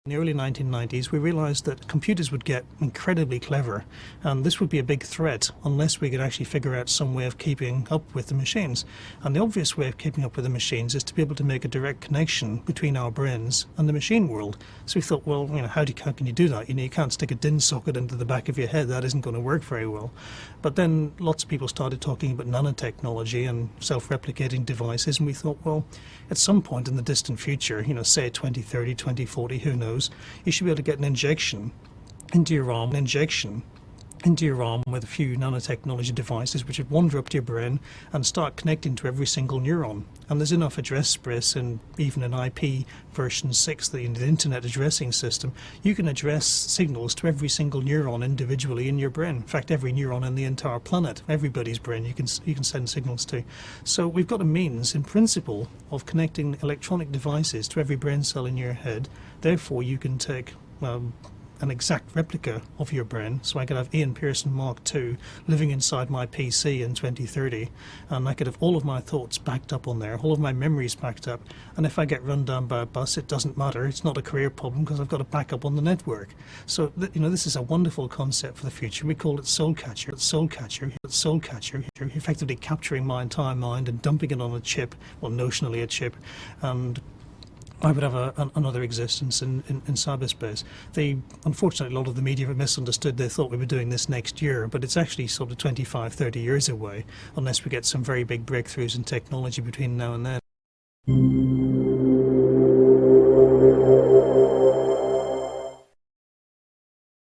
In the early 1990s, we realized that computers would get incredibly clever, and this would be a big threat unless we could actually figure out some way of keeping up with the machines. And the obvious way of keeping up with the machines is to be able to make a direct connection between our brains and the machine world. So we thought, well, how can you do that? You can't stick a DIN socket into the back of your head. That isn't going to work very well. But then lots of people started talking about nanotechnology and self-replicating devices, and we thought, well, at some point in the distant future, say 2030, 2040, who knows, you should be able to get an injection into your arm, with a few nanotechnology devices which would wander up to your brain and start connecting to every single neuron. And there's enough address space, and even in IP version 6, the Internet Addressing System, you can address signals to every single neuron individually in your brain. In fact, every neuron in the entire planet, everybody's brain, you can send signals to. So we've got a means, in principle, of connecting electronic devices to every brain cell in your head. Therefore, you can take an exact replica of your brain, so I could have Ian Pearson Mark II living inside my PC in 2030, and I could have all of my thoughts backed up on there, all of my memories backed up, and if I get run down by a bus, it doesn't matter. It's not a career problem because I've got a backup on the network. So this is a wonderful concept for the future. We call it Soul Catcher. Soul Catcher, effectively capturing my entire mind and dumping it on a chip, well, notionally a chip, and I would have another existence in cyberspace. Unfortunately, a lot of the media have misunderstood. They thought we were doing this next year, but it's actually sort of 25, 30 years away, unless we get some very big breakthroughs in technology between now and then.